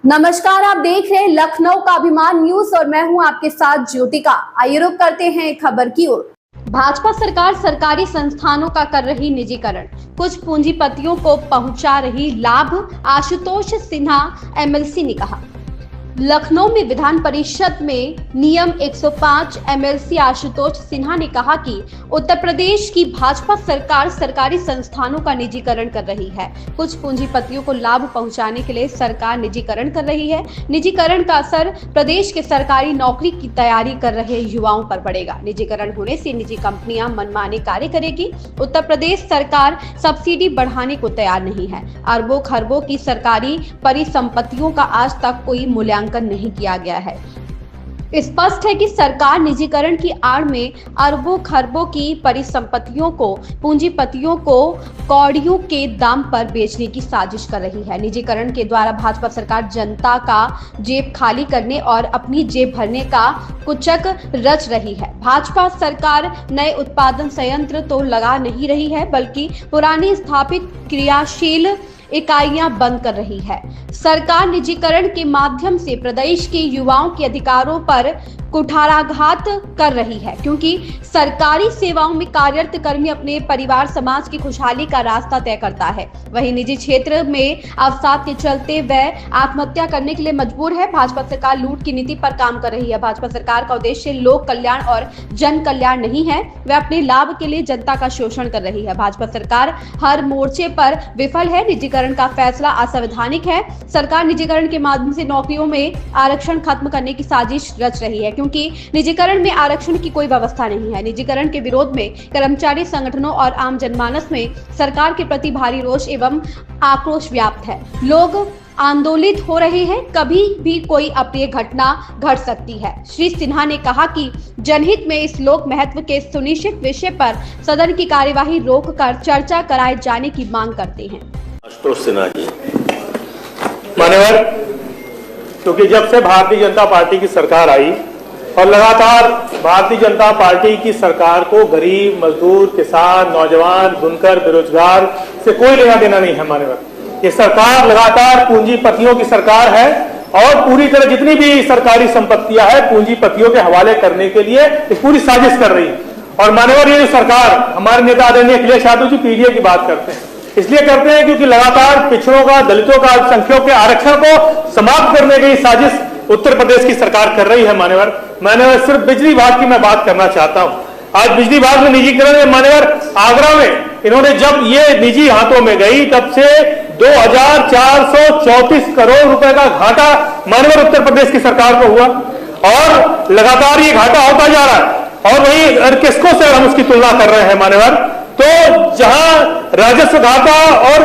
नमस्कार, आप देख रहे हैं लखनऊ का अभिमान न्यूज और मैं हूं आपके साथ ज्योतिका। आइए रुक करते हैं खबर की ओर। भाजपा सरकार सरकारी संस्थानों का कर रही निजीकरण, कुछ पूंजीपतियों को पहुंचा रही लाभ, आशुतोष सिन्हा एमएलसी ने कहा। लखनऊ में विधान परिषद में नियम 105 एमएलसी आशुतोष सिन्हा ने कहा कि उत्तर प्रदेश की भाजपा सरकार सरकारी संस्थानों का निजीकरण कर रही है। कुछ पूंजीपतियों को लाभ पहुंचाने के लिए सरकार निजीकरण कर रही है। निजीकरण का असर प्रदेश के सरकारी नौकरी की तैयारी कर रहे युवाओं पर पड़ेगा। निजीकरण होने से निजी कंपनियां मनमाने कार्य करेगी। उत्तर प्रदेश सरकार सब्सिडी बढ़ाने को तैयार नहीं है। अरबों खरबों की सरकारी परिसंपत्तियों का आज तक कोई मूल्यांकन नहीं किया गया है। स्पष्ट है कि सरकार निजीकरण की आड़ में अरबों खरबों की परिसंपत्तियों को पूंजीपतियों को कौड़ियों के दाम पर बेचने की साजिश कर रही है। निजीकरण के द्वारा भाजपा सरकार जनता का जेब खाली करने और अपनी जेब भरने का कुचक रच रही है। भाजपा सरकार नए उत्पादन संयंत्र तो लगा नहीं रही है, बल्कि पुरानी स्थापित क्रियाशील इकाइयां बंद कर रही है। सरकार निजीकरण के माध्यम से प्रदेश के युवाओं के अधिकारों पर कुठाराघात कर रही है, क्योंकि सरकारी सेवाओं में कार्यरत कर्मी अपने परिवार समाज की खुशहाली का रास्ता तय करता है। वहीं निजी क्षेत्र में अवसाद के चलते वह आत्महत्या करने के लिए मजबूर है। भाजपा सरकार लूट की नीति पर काम कर रही है। भाजपा सरकार का उद्देश्य लोक कल्याण और जन कल्याण नहीं है, वह अपने लाभ के लिए जनता का शोषण कर रही है। भाजपा सरकार हर मोर्चे पर विफल है। निजीकरण का फैसला असंवैधानिक है। सरकार निजीकरण के माध्यम से नौकरियों में आरक्षण खत्म करने की साजिश रच रही है, क्योंकि निजीकरण में आरक्षण की कोई व्यवस्था नहीं है। निजीकरण के विरोध में कर्मचारी संगठनों और आम जनमानस में सरकार के प्रति भारी रोष एवं आक्रोश व्याप्त है। लोग आंदोलित हो रहे हैं। कभी भी कोई अप्रिय घटना घट सकती है। श्री सिन्हा ने कहा कि जनहित में इस लोक महत्व के सुनिश्चित विषय पर सदन की कार्यवाही रोककर चर्चा कराए जाने की मांग करते हैं। आशुतोष सिन्हा जी मान्यवर, क्योंकि जब से भारतीय जनता पार्टी की सरकार आई और लगातार भारतीय जनता पार्टी की सरकार को गरीब, मजदूर, किसान, नौजवान, बुनकर, बेरोजगार से कोई लेना देना नहीं है। मान्यवर, ये सरकार लगातार पूंजीपतियों की सरकार है और पूरी तरह जितनी भी सरकारी संपत्तियां हैं पूंजीपतियों के हवाले करने के लिए इस पूरी साजिश कर रही है। और मान्यवर, ये जो सरकार, हमारे नेता आदरणीय अखिलेश यादव जी पीडीए की बात करते हैं, इसलिए करते हैं क्योंकि लगातार पिछड़ों का, दलितों का, अल्पसंख्यकों के आरक्षण को समाप्त करने की साजिश उत्तर प्रदेश की सरकार कर रही है। मान्यवर, मैंने सिर्फ बिजली विभाग की मैं बात करना चाहता हूं। आज बिजली विभाग में निजीकरण में मान्यवर, आगरा में इन्होंने जब ये निजी हाथों में गई तब से 2434 करोड़ रुपए का घाटा मान्यवर उत्तर प्रदेश की सरकार को हुआ और लगातार ये घाटा होता जा रहा है। और वहीं किसको से हम उसकी तुलना कर रहे हैं मान्यवर, तो जहां राजस्व घाटा और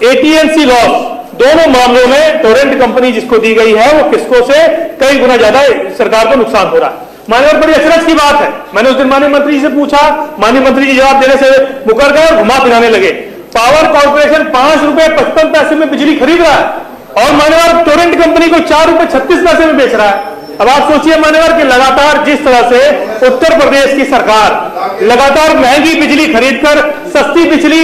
एटीएनसी लॉस दोनों मामलों में टोरेंट कंपनी जिसको दी गई है वो किसको से कई गुना ज्यादा सरकार को नुकसान हो रहा है। माननीय बड़ी अचरज की बात है। मैंने उस दिन माननीय मंत्री जी से पूछा, माननीय मंत्री जी जवाब देने से मुकर गए और घुमा फिराने लगे। पावर कॉर्पोरेशन 5 रुपए 55 पैसे में बिजली खरीद रहा है और मान्यवर टोरेंट कंपनी को 4 रुपए 36 पैसे में बेच रहा है। अब आप सोचिए मान्यवर कि लगातार जिस तरह से उत्तर प्रदेश की सरकार लगातार महंगी बिजली खरीदकर सस्ती बिजली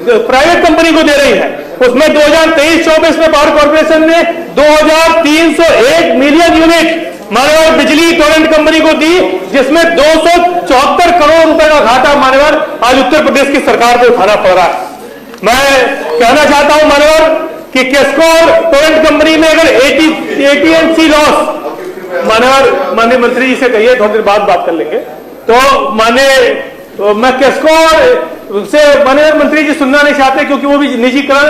प्राइवेट कंपनी को दे रही है, उसमें 2023-24 में पावर कॉर्पोरेशन ने 2301 मिलियन यूनिट मान्यवर बिजली टोरेंट कंपनी को दी, जिसमें 274 करोड़ रुपए का घाटा मान्यवर आज उत्तर प्रदेश की सरकार को उठाना पड़ रहा है। मैं कहना चाहता हूं मान्यवर कि किसको टोरेंट कंपनी में अगर एटीएनसी लॉस, मान्यवर माननीय मंत्री जी से कहिए थोड़ी देर बाद बात कर लेंगे, तो मैं किसको से माननीय मंत्री जी सुनना नहीं चाहते क्योंकि वो भी निजीकरण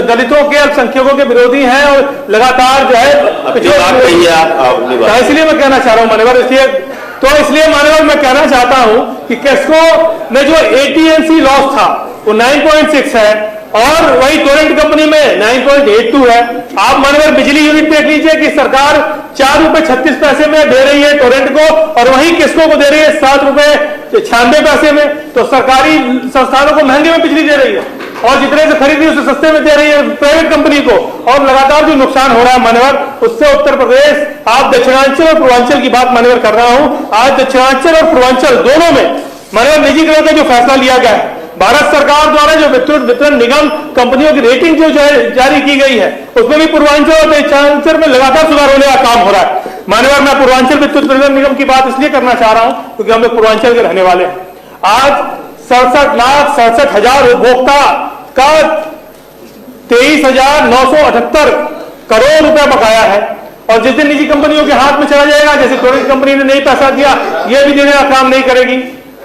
दलितों के, अल्पसंख्यकों के विरोधी हैं और लगातार जो है इसलिए मैं कहना चाह रहा हूं मान्यवर, इसलिए मान्यवर मैं कहना चाहता हूं कि किसको में जो एटीएनसी लॉस था वो 9.6 है और वही टोरेंट कंपनी में 9.82 है। आप मान्यवर बिजली यूनिट देख लीजिए कि सरकार 4 रुपए 36 पैसे में दे रही है टोरेंट को और वही किसको को दे रही है 7 रुपए 96 पैसे में। तो सरकारी संस्थानों को महंगे में बिजली दे रही है और जितने से खरीदी उससे सस्ते में दे रही है प्राइवेट कंपनी को, और लगातार जो नुकसान हो रहा है मान्यवर उससे उत्तर प्रदेश, आप दक्षिणांचल और पूर्वांचल की बात मान्यवर कर रहा हूं, आज दक्षिणांचल और पूर्वांचल दोनों में मान्यवर निजीकरण का जो फैसला लिया गया है भारत सरकार द्वारा जो विद्युत वितरण निगम कंपनियों की रेटिंग जो जारी की गई है, उसमें भी पूर्वांचल और दक्षिणांचल में लगातार सुधार होने का काम हो रहा है। मान्यवर, मैं पूर्वांचल विद्युत वितरण निगम की बात इसलिए करना चाह रहा हूं क्योंकि हम लोग पूर्वांचल के रहने वाले हैं। आज 67,67,000 उपभोक्ता का 23,978 करोड़ रुपए बकाया है, और जिस दिन निजी कंपनियों के हाथ में चला जाएगा, जैसे टोरेंट कंपनी ने नहीं पैसा दिया, यह भी देने का काम नहीं करेगी।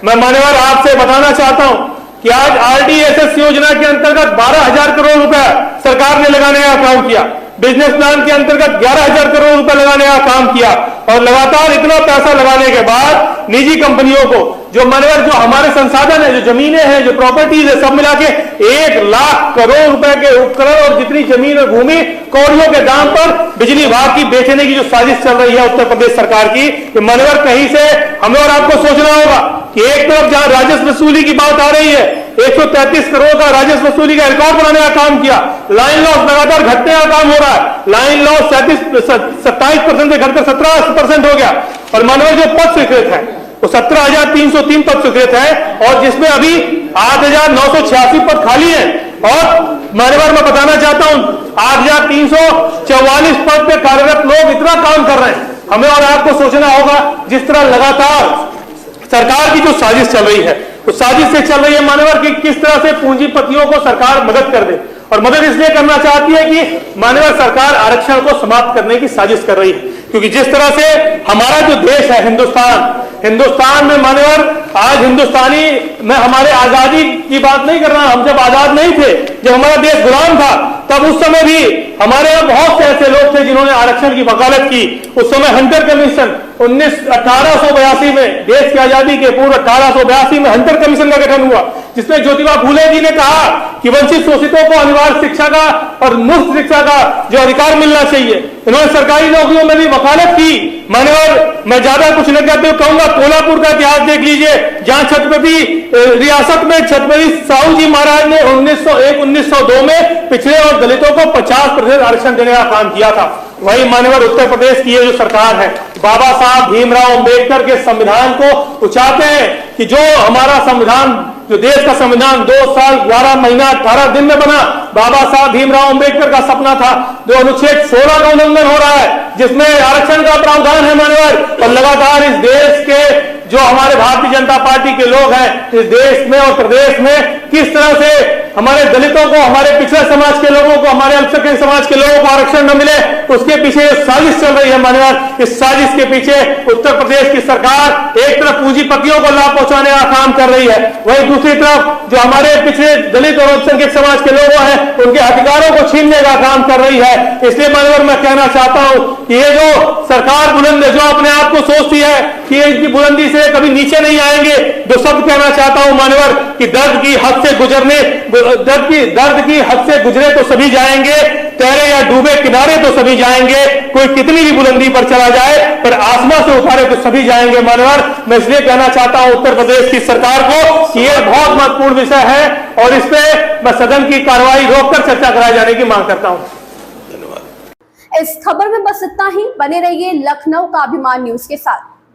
मैं मान्यवर आपसे बताना चाहता हूं कि आज RDSS योजना के अंतर्गत 12,000 करोड़ रुपए सरकार ने लगाने का काम किया, बिजनेस प्लान के अंतर्गत 11,000 करोड़ रुपए लगाने का काम किया, और लगातार इतना पैसा लगाने के बाद निजी कंपनियों को जो मान्यवर जो हमारे संसाधन है, जो जमीनें हैं, जो प्रॉपर्टीज है, सब मिला के 1 लाख करोड़ रुपए के उपकरण और जितनी जमीन और भूमि कौड़ियों के दाम पर बिजली विभाग की बेचने की जो साजिश चल रही है उत्तर प्रदेश सरकार की, तो मान्यवर कहीं से हमें और आपको सोचना होगा कि एक तरफ जहां राजस्व वसूली की बात आ रही है, 133 करोड़ का राजस्व वसूली का रिकॉर्ड बनाने का काम किया, लाइन लॉस लगातार घटने का काम हो रहा है, लाइन लॉस 27% से घटकर 17% हो गया, और मानव जो पद स्वीकृत है वो 17,303 पद स्वीकृत है, और जिसमें अभी 8,986 पद खाली है। और मान्यवर मैं बताना चाहता हूं 8,344 पद पे कार्यरत लोग इतना काम कर रहे हैं। हमें और आपको सोचना होगा, जिस तरह लगातार सरकार की जो साजिश चल रही है, उस साजिश से चल रही है मान्यवर कि किस तरह से पूंजीपतियों को सरकार मदद कर दे, और मदद इसलिए करना चाहती है कि मान्यवर सरकार आरक्षण को समाप्त करने की साजिश कर रही है। क्योंकि जिस तरह से हमारा जो देश है हिंदुस्तान में मान्यवर आज हिंदुस्तानी, मैं हमारे आजादी की बात नहीं कर रहा, हम जब आजाद नहीं थे, जब हमारा देश गुलाम था, तब उस समय भी हमारे यहाँ बहुत से ऐसे लोग थे जिन्होंने आरक्षण की वकालत की। उस समय हंटर कमीशन 1882 में, देश की आजादी के पूर्व 1882 में हंटर कमीशन का गठन हुआ, जिसमें ज्योतिबा फूले जी ने कहा कि वंचित शोषितों को अनिवार्य शिक्षा का और मुफ्त शिक्षा का जो अधिकार मिलना चाहिए। इन्होंने सरकारी नौकरियों में भी वकालत की। मान्यवर मैं ज्यादा कुछ नहीं कहते कहूंगा, कोल्हापुर का इतिहास देख लीजिए, जहां छत्रपति रियासत में छत्रपति साहू जी महाराज ने 1901-1902 में पिछड़े और दलितों को 50% आरक्षण देने का काम किया था। वही मान्यवर उत्तर प्रदेश की ये जो सरकार है, बाबा साहब भीमराव अंबेडकर के संविधान को उचाते हैं कि जो हमारा संविधान, जो देश का संविधान 2 साल 12 महीना 18 दिन में बना, बाबा साहब भीमराव अंबेडकर का सपना था, जो अनुच्छेद 16 का उल्लंघन हो रहा है, जिसमें आरक्षण का प्रावधान है मान्यवर। और लगातार इस देश के जो हमारे भारतीय जनता पार्टी के लोग हैं, इस देश में और प्रदेश में किस तरह से हमारे दलितों को, हमारे पिछड़े समाज के लोगों को, हमारे अल्पसंख्यक समाज के लोगों को आरक्षण न मिले, उसके पीछे साजिश चल रही है मान्यवर। इस साजिश के पीछे उत्तर प्रदेश की सरकार एक तरफ पूंजीपतियों को लाभ पहुंचाने का काम कर रही है, वहीं दूसरी तरफ जो हमारे पिछड़े दलित और अल्पसंख्यक समाज के लोग हैं, उनके अधिकारों को छीनने का काम कर रही है। इसलिए मान्यवर मैं कहना चाहता हूं कि ये जो सरकार बुलंद है, जो अपने आप को सोचती है कि इनकी बुलंदी से कभी नीचे नहीं आएंगे, जो शब्द कहना चाहता हूं मान्यवर कि दर्द की हद से गुजरे तो सभी जाएंगे, तैरे या डूबे किनारे तो सभी जाएंगे, कोई कितनी भी बुलंदी पर चला जाए पर आसमां से उतारे तो सभी जाएंगे मान्यवर। मैं इसलिए कहना चाहता हूं उत्तर प्रदेश की सरकार को कि यह बहुत महत्वपूर्ण विषय है, और इस पे मैं सदन की कार्रवाई रोककर चर्चा कराए जाने की मांग करता हूं। इस खबर में बस इतना ही। बने रहिए लखनऊ का अभिमान न्यूज के साथ।